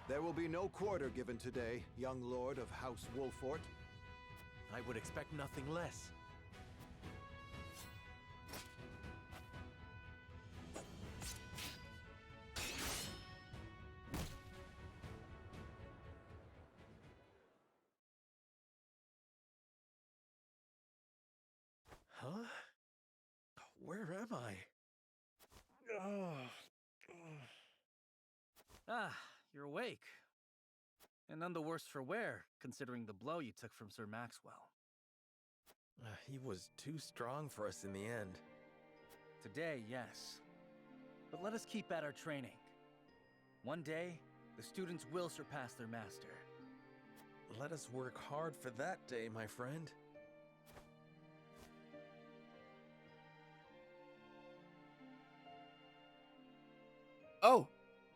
There will be no quarter given today, young lord of House Wolfort. I would expect nothing less. Huh? Where am I? Ah, you're awake. And none the worse for wear, considering the blow you took from Sir Maxwell. He was too strong for us in the end. Today, yes. But let us keep at our training. One day, the students will surpass their master. Let us work hard for that day, my friend. Oh,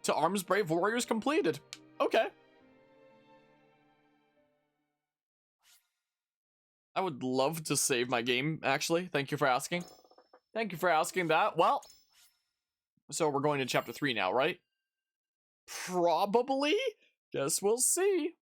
to arms brave warriors completed. Okay. I would love to save my game, actually. Thank you for asking. Thank you for asking that. Well, so we're going to chapter 3 now, right? Probably. Guess we'll see.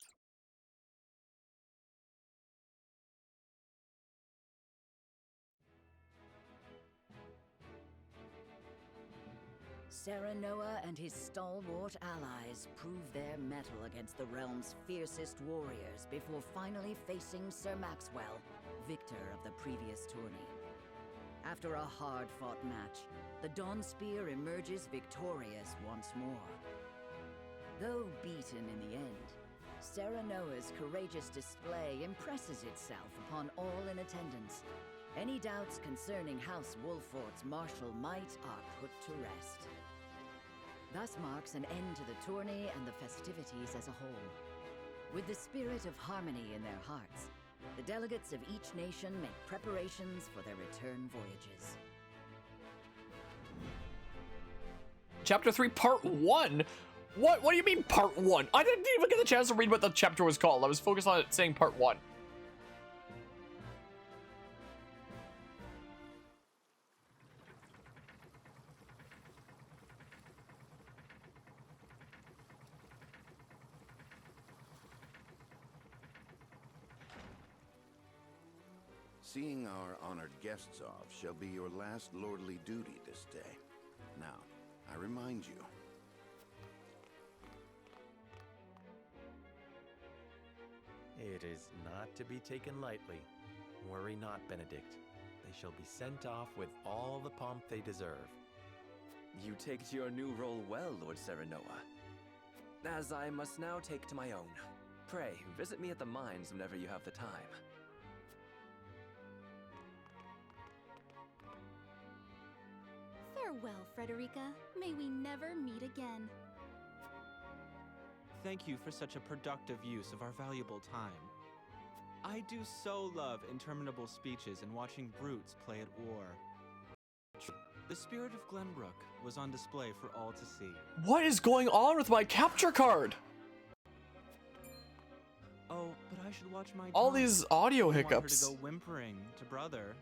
Serenoa and his stalwart allies prove their mettle against the realm's fiercest warriors before finally facing Sir Maxwell, victor of the previous tourney. After a hard-fought match, the Dawn Spear emerges victorious once more. Though beaten in the end, Serenoa's courageous display impresses itself upon all in attendance. Any doubts concerning House Wolfort's martial might are put to rest. Thus marks an end to the tourney and the festivities as a whole. With the spirit of harmony in their hearts, the delegates of each nation make preparations for their return voyages. Chapter 3, part 1? What do you mean part 1? I didn't even get the chance to read what the chapter was called. I was focused on it saying part 1. Seeing our honored guests off shall be your last lordly duty this day. Now, I remind you. It is not to be taken lightly. Worry not, Benedict. They shall be sent off with all the pomp they deserve. You take to your new role well, Lord Serenoa. As I must now take to my own. Pray, visit me at the mines whenever you have the time. Farewell, Frederica. May we never meet again. Thank you for such a productive use of our valuable time. I do so love interminable speeches and watching brutes play at war. The spirit of Glenbrook was on display for all to see. What is going on with my capture card? Oh, but I should watch my All tongue. these audio I hiccups. want her to go whimpering to brother.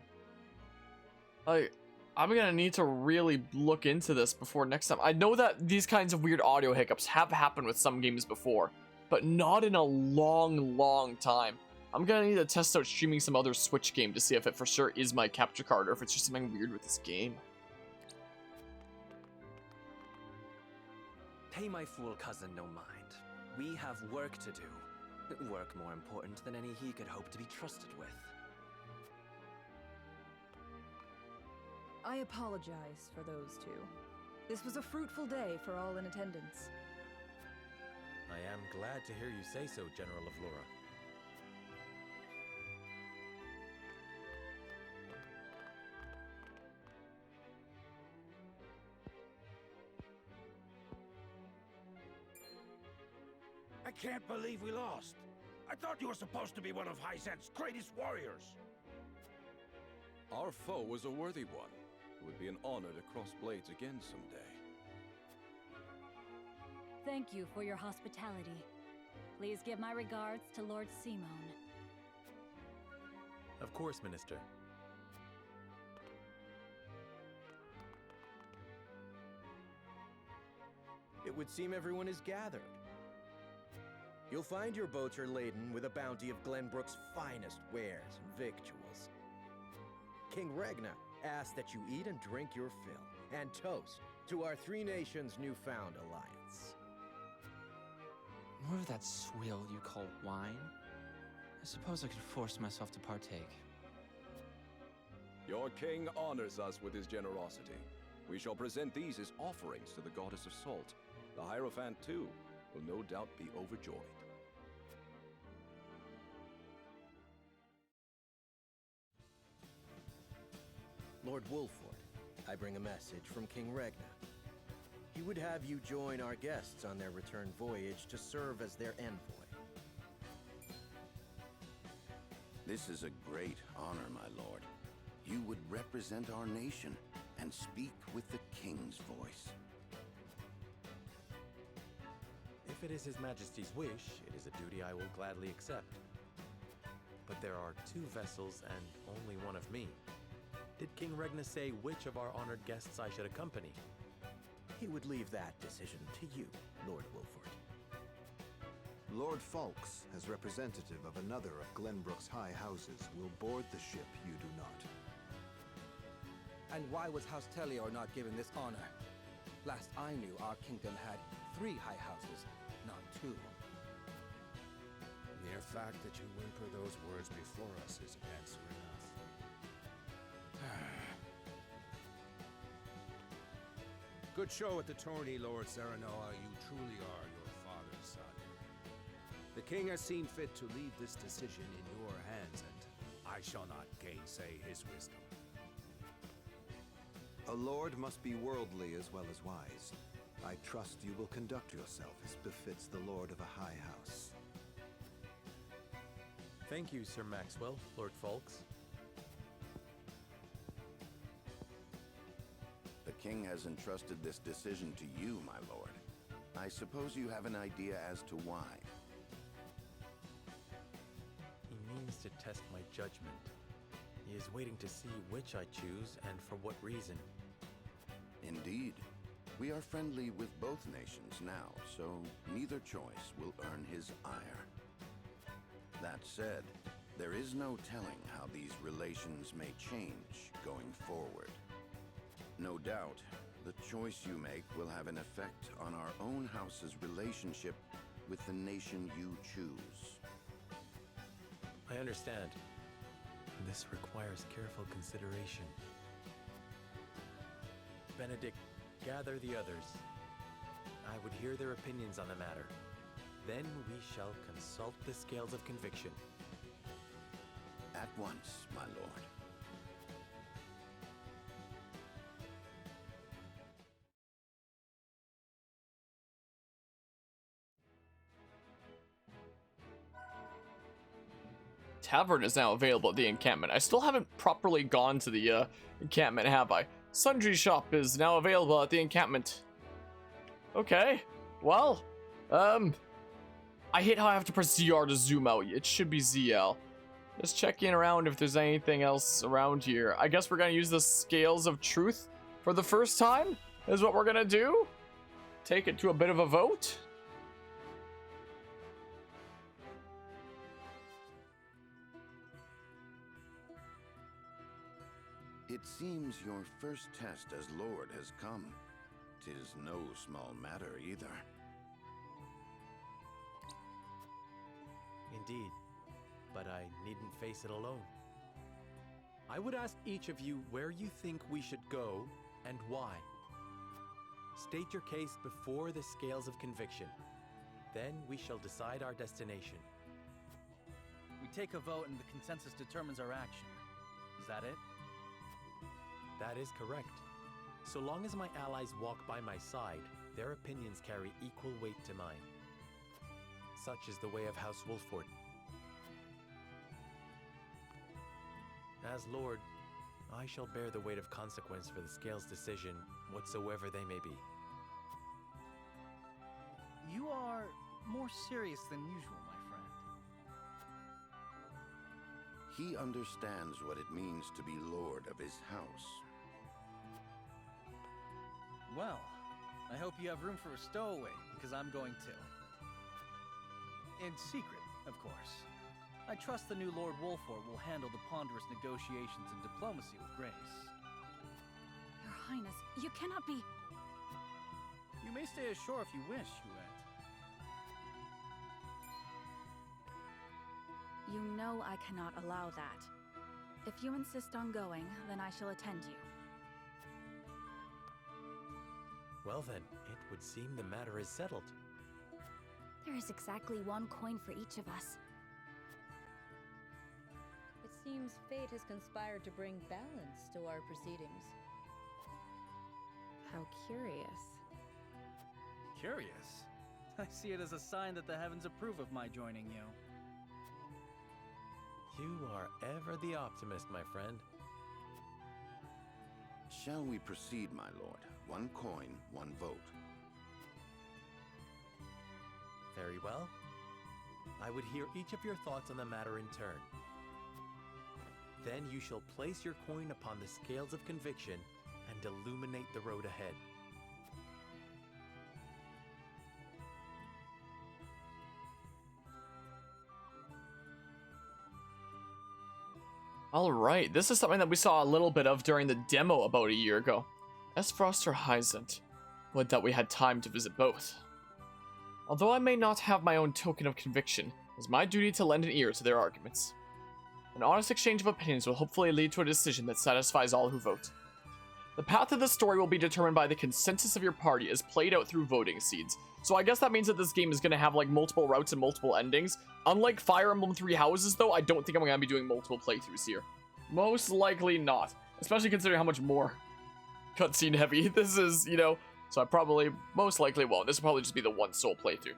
I'm gonna need to really look into this before next time. I know that these kinds of weird audio hiccups have happened with some games before, but not in a long time. I'm gonna need to test out streaming some other Switch game to see if it for sure is my capture card or if it's just something weird with this game. Pay my fool cousin no mind. We have work to do. Work more important than any he could hope to be trusted with. I apologize for those two. This was a fruitful day for all in attendance. I am glad to hear you say so, General of Lura. I can't believe we lost. I thought you were supposed to be one of Hyzant's greatest warriors. Our foe was a worthy one. It would be an honor to cross blades again someday. Thank you for your hospitality. Please give my regards to Lord Simon. Of course, Minister. It would seem everyone is gathered. You'll find your boats are laden with a bounty of Glenbrook's finest wares and victuals. King Regna asks that you eat and drink your fill, and toast to our three nations' newfound alliance. More of that swill you call wine? I suppose I could force myself to partake. Your king honors us with his generosity. We shall present these as offerings to the goddess of salt. The Hierophant, too, will no doubt be overjoyed. Lord Wolford, I bring a message from King Regna. He would have you join our guests on their return voyage to serve as their envoy. This is a great honor, my lord. You would represent our nation and speak with the king's voice. If it is His Majesty's wish, it is a duty I will gladly accept. But there are 2 vessels and only one of me. Did King Regna say which of our honored guests I should accompany? He would leave that decision to you, Lord Wolford. Lord Falks, as representative of another of Glenbrook's high houses, will board the ship you do not. And why was House Tellior not given this honor? Last I knew, our kingdom had 3 high houses, not 2. The mere fact that you whimper those words before us is answer enough. Good show at the tourney, Lord Serenoa. You truly are your father's son. The king has seen fit to leave this decision in your hands, and I shall not gainsay his wisdom. A lord must be worldly as well as wise. I trust you will conduct yourself as befits the lord of a high house. Thank you, Sir Maxwell, Lord Falks. The king has entrusted this decision to you, my lord. I suppose you have an idea as to why. He means to test my judgment. He is waiting to see which I choose and for what reason. Indeed. We are friendly with both nations now, so neither choice will earn his ire. That said, there is no telling how these relations may change going forward. No doubt, the choice you make will have an effect on our own house's relationship with the nation you choose. I understand. This requires careful consideration. Benedict, gather the others. I would hear their opinions on the matter. Then we shall consult the scales of conviction. At once, my lord. Tavern is now available at the encampment. I still haven't properly gone to the encampment, have I? Sundry shop is now available at the encampment. Okay, well, I hate how I have to press ZR to zoom out. It should be ZL. Just checking around if there's anything else around here. I guess we're gonna use the scales of truth for the first time, is what we're gonna do. Take it to a bit of a vote. It seems your first test as Lord has come. 'Tis no small matter either. Indeed, but I needn't face it alone. I would ask each of you where you think we should go and why. State your case before the scales of conviction. Then we shall decide our destination. We take a vote and the consensus determines our action. Is that it? That is correct. So long as my allies walk by my side, their opinions carry equal weight to mine. Such is the way of House Wolford. As Lord, I shall bear the weight of consequence for the Scales' decision, whatsoever they may be. You are more serious than usual, my friend. He understands what it means to be Lord of his house. Well, I hope you have room for a stowaway, because I'm going too. In secret, of course. I trust the new Lord Wolford will handle the ponderous negotiations and diplomacy with grace. Your Highness, you cannot be... You may stay ashore if you wish, Huette. You know I cannot allow that. If you insist on going, then I shall attend you. Well then, it would seem the matter is settled. There is exactly one coin for each of us. It seems fate has conspired to bring balance to our proceedings. How curious. Curious? I see it as a sign that the heavens approve of my joining you. You are ever the optimist, my friend. Shall we proceed, my lord? One coin, one vote. Very well. I would hear each of your thoughts on the matter in turn. Then you shall place your coin upon the scales of conviction and illuminate the road ahead. Alright, this is something that we saw a little bit of during the demo about a year ago. Frost or Hyzant? Would that we had time to visit both. Although I may not have my own token of conviction, it is my duty to lend an ear to their arguments. An honest exchange of opinions will hopefully lead to a decision that satisfies all who vote. The path of the story will be determined by the consensus of your party as played out through voting seeds. So I guess that means that this game is going to have like multiple routes and multiple endings. Unlike Fire Emblem Three Houses though, I don't think I'm going to be doing multiple playthroughs here. Most likely not. Especially considering how much more cutscene heavy this is, you know. So I probably, most likely won't. This will probably just be the one sole playthrough.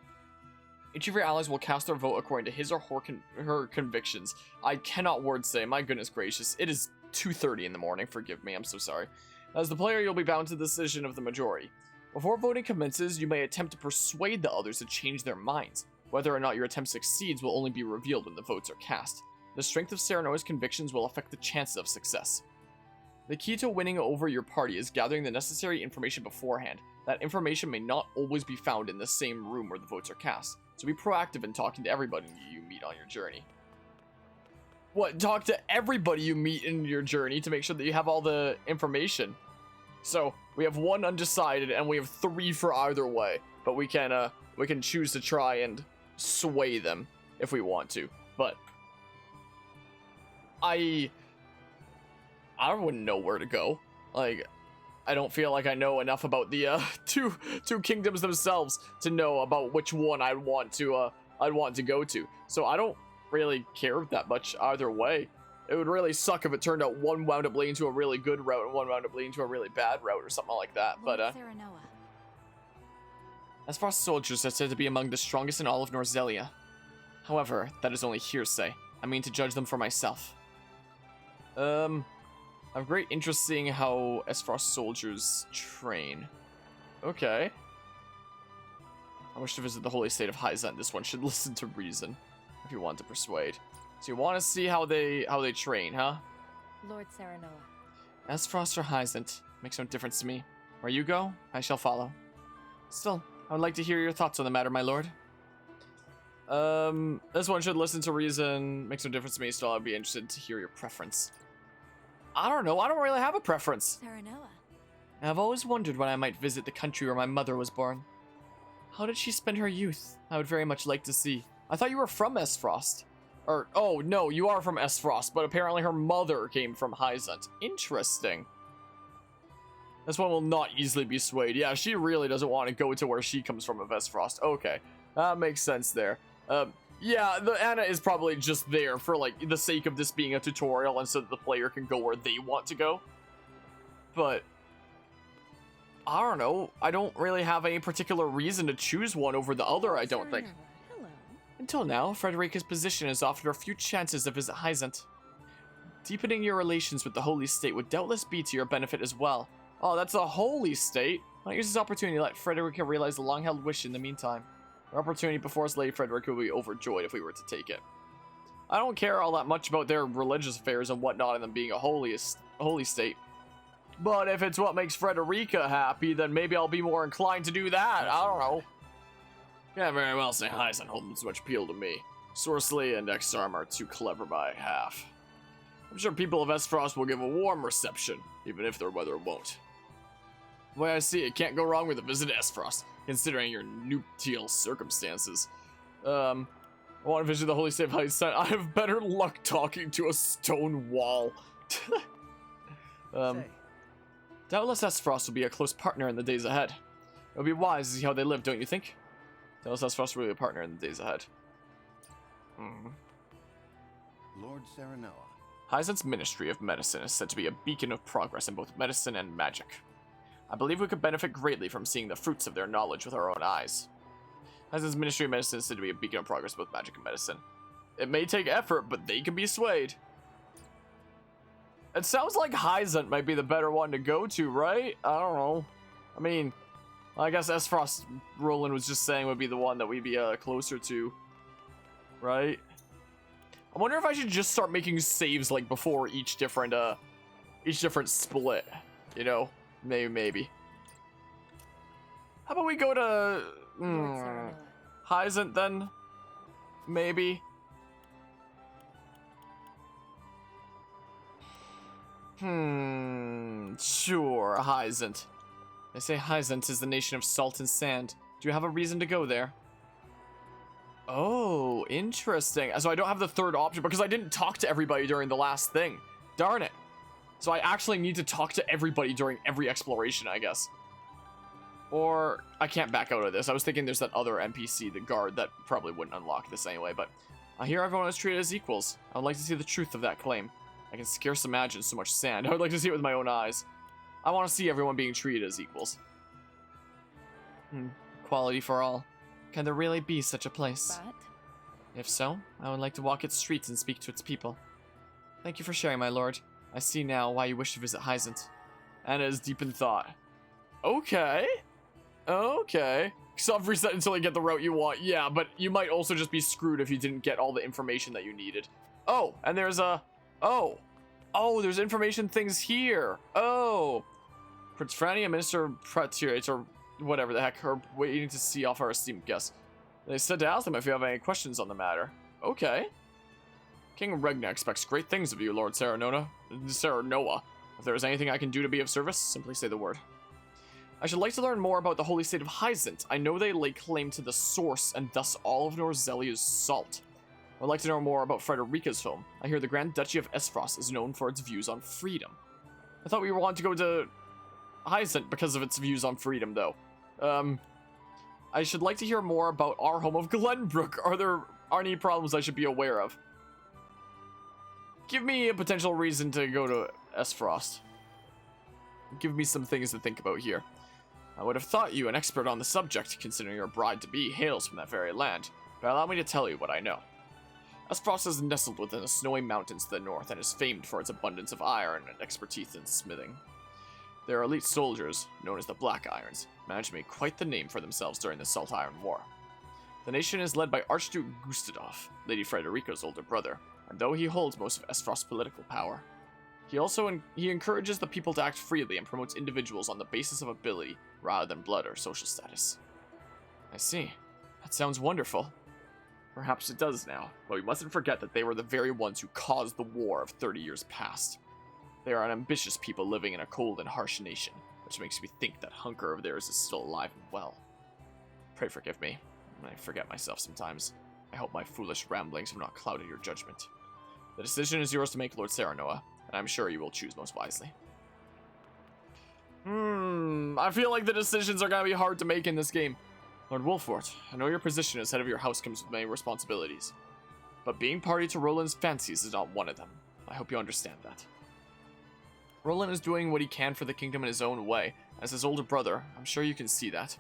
Each of your allies will cast their vote according to his or her convictions. I cannot word say, my goodness gracious. It is 2:30 in the morning, forgive me, I'm so sorry. As the player, you'll be bound to the decision of the majority. Before voting commences, you may attempt to persuade the others to change their minds. Whether or not your attempt succeeds will only be revealed when the votes are cast. The strength of Serenoa's convictions will affect the chances of success. The key to winning over your party is gathering the necessary information beforehand. That information may not always be found in the same room where the votes are cast, so be proactive in talking to everybody you meet on your journey. What? Talk to everybody you meet in your journey to make sure that you have all the information. So, we have one undecided and we have 3 for either way, but we can choose to try and sway them if we want to. But I wouldn't know where to go. Like, I don't feel like I know enough about the two kingdoms themselves to know about which one I'd want to go to. So I don't really care that much either way. It would really suck if it turned out one wound up leading to a really good route and one wound up leading to a really bad route or something like that. Lord But Serenoa. as far as soldiers, are said to be among the strongest in all of Norzelia. However, that is only hearsay. I mean to judge them for myself. I have great interest seeing how Esfrost soldiers train. Okay. I wish to visit the holy state of Hyzant. This one should listen to reason, if you want to persuade. So you want to see how they train, huh? Lord Serenoa. Esfrost or Hyzant, makes no difference to me. Where you go, I shall follow. Still, I would like to hear your thoughts on the matter, my lord. This one should listen to reason, makes no difference to me, still I'd be interested to hear your preference. I don't know, I don't really have a preference. Serenoa. I've always wondered when I might visit the country where my mother was born. How did she spend her youth? I would very much like to see. I thought you were from Esfrost. Or, oh, no, you are from Esfrost, but apparently her mother came from Hyzant. Interesting. This one will not easily be swayed. Yeah, she really doesn't want to go to where she comes from of Esfrost. Okay, that makes sense there. Yeah, the Anna is probably just there for, like, the sake of this being a tutorial and so that the player can go where they want to go. But I don't know. I don't really have any particular reason to choose one over the other, I don't think. Hello. Until now, Frederica's position has offered her few chances to visit Hyzant. Deepening your relations with the Holy State would doubtless be to your benefit as well. Oh, that's a Holy State? Why not use this opportunity to let Frederica realize the long-held wish in the meantime? Our opportunity before us, Lady Frederica would be overjoyed if we were to take it. I don't care all that much about their religious affairs and whatnot and them being a holy state. But if it's what makes Frederica happy, then maybe I'll be more inclined to do that. I don't know. Can't very well say Hyson holds much appeal to me. Sorceley and X-Arm are too clever by half. I'm sure people of Esfrost will give a warm reception, even if their weather won't. The way I see it, can't go wrong with a visit to Esfrost, considering your nuptial circumstances. I want to visit the Holy Save Heights. I have better luck talking to a stone wall. Doubtless Esfrost will be a close partner in the days ahead. It'll be wise to see how they live, don't you think? Doubtless Esfrost will be a partner in the days ahead. Lord Serenoa. Hyzant's Ministry of Medicine is said to be a beacon of progress in both medicine and magic. I believe we could benefit greatly from seeing the fruits of their knowledge with our own eyes. Hyzant's Ministry of Medicine is said to be a beacon of progress in both magic and medicine. It may take effort, but they can be swayed. It sounds like Hyzant might be the better one to go to, right? I don't know. I mean, I guess Esfrost, Roland was just saying, would be the one that we'd be closer to. Right? I wonder if I should just start making saves like before each different split. You know? Maybe. How about we go to Hyzant then? Maybe. Sure, Hyzant. They say Hyzant is the nation of salt and sand. Do you have a reason to go there? Oh, interesting. So I don't have the third option because I didn't talk to everybody during the last thing. Darn it. So I actually need to talk to everybody during every exploration, I guess. Or I can't back out of this. I was thinking there's that other NPC, the guard, that probably wouldn't unlock this anyway, but I hear everyone is treated as equals. I would like to see the truth of that claim. I can scarce imagine so much sand. I would like to see it with my own eyes. I want to see everyone being treated as equals. Equality for all. Can there really be such a place? But if so, I would like to walk its streets and speak to its people. Thank you for sharing, my lord. I see now why you wish to visit Hyzant. Anna is deep in thought. Okay. Okay. Self-reset until you get the route you want. Yeah, but you might also just be screwed if you didn't get all the information that you needed. Oh, and there's a... Oh, there's information things here. Oh. Prince Franny and Minister Praetorius, or whatever the heck, are waiting to see off our esteemed guests. They said to ask them if you have any questions on the matter. Okay. King Regna expects great things of you, Lord Serenoa. If there is anything I can do to be of service, simply say the word. I should like to learn more about the holy state of Hyzant. I know they lay claim to the source and thus all of Norzelia's salt. I would like to know more about Frederica's home. I hear the Grand Duchy of Esfrost is known for its views on freedom. I thought we wanted to go to Hyzant because of its views on freedom, though. I should like to hear more about our home of Glenbrook. Are there any problems I should be aware of? Give me a potential reason to go to Esfrost. Give me some things to think about here. I would have thought you an expert on the subject, considering your bride-to-be hails from that very land, but allow me to tell you what I know. Esfrost is nestled within the snowy mountains to the north and is famed for its abundance of iron and expertise in smithing. Their elite soldiers, known as the Black Irons, managed to make quite the name for themselves during the Salt Iron War. The nation is led by Archduke Gustadolf, Lady Frederica's older brother, and though he holds most of Esfrost's political power, he encourages the people to act freely and promotes individuals on the basis of ability rather than blood or social status. I see. That sounds wonderful. Perhaps it does now, but we mustn't forget that they were the very ones who caused the war of 30 years past. They are an ambitious people living in a cold and harsh nation, which makes me think that hunker of theirs is still alive and well. Pray forgive me. I forget myself sometimes. I hope my foolish ramblings have not clouded your judgment. The decision is yours to make, Lord Serenoa, and I'm sure you will choose most wisely. I feel like the decisions are gonna be hard to make in this game. Lord Wolfort, I know your position as head of your house comes with many responsibilities, but being party to Roland's fancies is not one of them. I hope you understand that. Roland is doing what he can for the kingdom in his own way. As his older brother, I'm sure you can see that.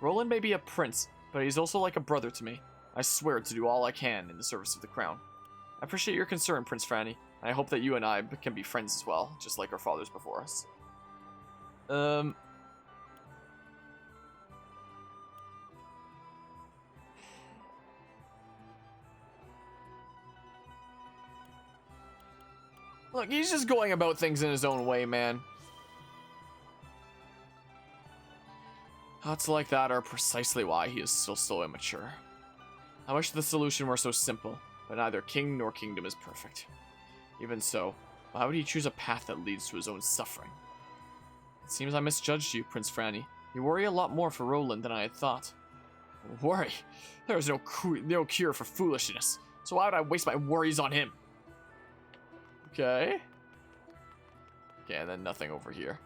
Roland may be a prince, but he's also like a brother to me. I swear to do all I can in the service of the crown. I appreciate your concern, Prince Franny, and I hope that you and I can be friends as well, just like our fathers before us. Look, he's just going about things in his own way, man. Thoughts like that are precisely why he is still so immature. I wish the solution were so simple, but neither king nor kingdom is perfect. Even so, why would he choose a path that leads to his own suffering? It seems I misjudged you, Prince Franny. You worry a lot more for Roland than I had thought. Worry? There is no cure for foolishness, so why would I waste my worries on him? Okay. Okay, and then nothing over here.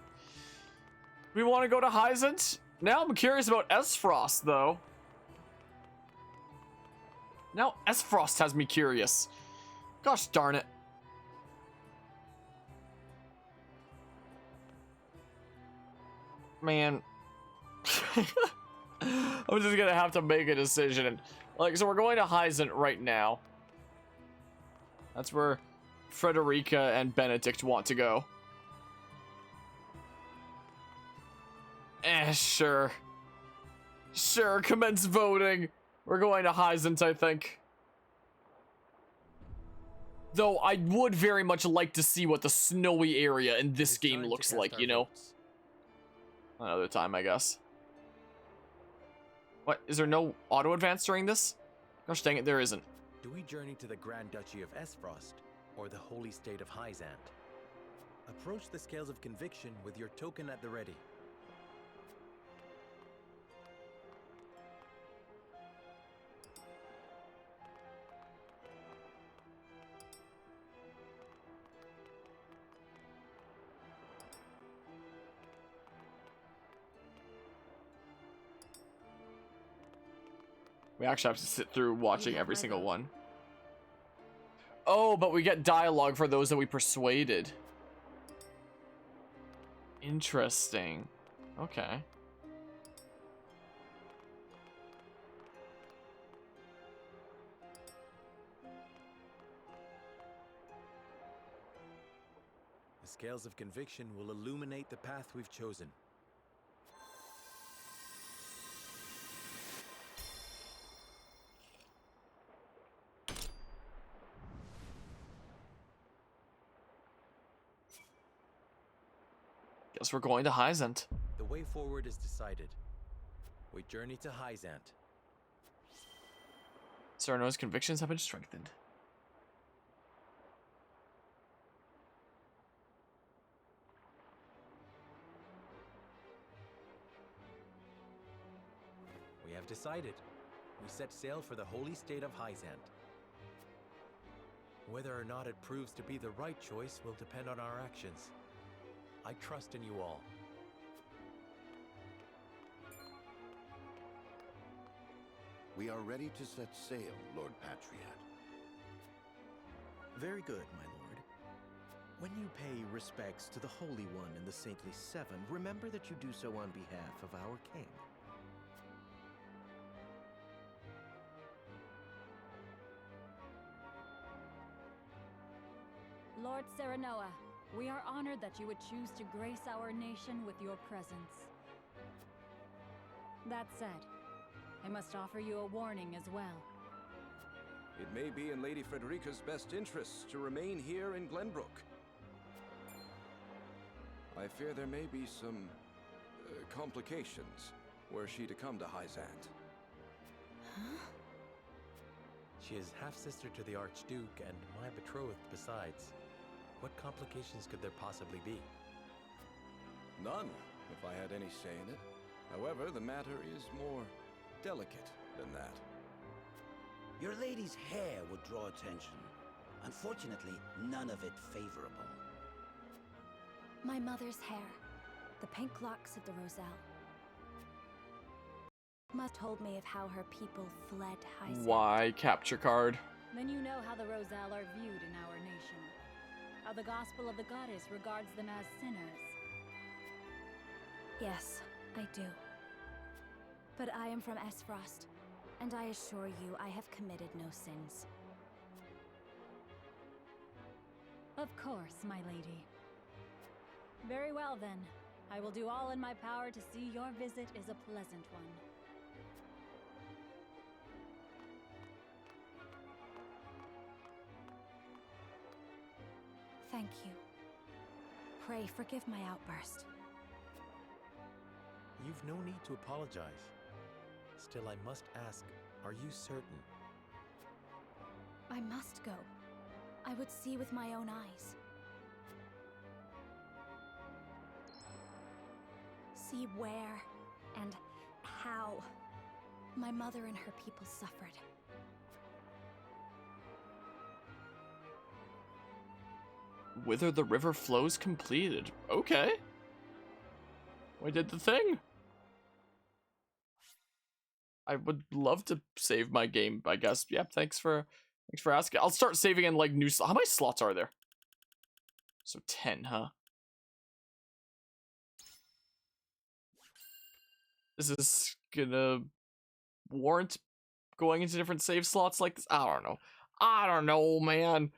We want to go to Hyzant? Now I'm curious about S-Frost, though. Now S-Frost has me curious. Gosh darn it. Man. I'm just gonna have to make a decision. Like, so we're going to Hyzant right now. That's where Frederica and Benedict want to go. Sure. Sure, commence voting. We're going to Hyzant, I think. Though I would very much like to see what the snowy area in this game looks like, you know? Another time, I guess. What? Is there no auto advance during this? Gosh dang it, there isn't. Do we journey to the Grand Duchy of Esfrost or the Holy State of Hyzant? Approach the Scales of Conviction with your token at the ready. We actually have to sit through watching every single one. Oh, but we get dialogue for those that we persuaded. Interesting. Okay. The Scales of Conviction will illuminate the path we've chosen. Guess we're going to Hyzant. The way forward is decided. We journey to Hyzant. Sereno's convictions have been strengthened. We have decided. We set sail for the Holy State of Hyzant. Whether or not it proves to be the right choice will depend on our actions. I trust in you all. We are ready to set sail, Lord Patriot. Very good, my lord. When you pay respects to the Holy One and the Saintly Seven, remember that you do so on behalf of our king. Lord Serenoa, we are honored that you would choose to grace our nation with your presence. That said, I must offer you a warning as well. It may be in Lady Frederica's best interests to remain here in Glenbrook. I fear there may be some complications were she to come to Hyzant. Huh? She is half-sister to the Archduke and my betrothed besides. What complications could there possibly be? None, if I had any say in it. However, the matter is more delicate than that. Your lady's hair would draw attention. Unfortunately, none of it favorable. My mother's hair. The pink locks of the Roselle. Ma told me of how her people fled Hyzant. Why capture card? Then you know how the Roselle are viewed in our nation. How the Gospel of the Goddess regards them as sinners. Yes, I do. But I am from Esfrost, and I assure you I have committed no sins. Of course, my lady. Very well then. I will do all in my power to see your visit is a pleasant one. Thank you. Pray forgive my outburst. you've no need to apologize. Still, I must ask, are you certain? I must go. I would see with my own eyes. See where and how my mother and her people suffered. Whither the river flows completed. Okay. We did the thing. I would love to save my game, I guess. Yeah, thanks for asking. I'll start saving in like new how many slots are there? So 10, huh? Is this gonna warrant going into different save slots like this? I don't know. I don't know, man.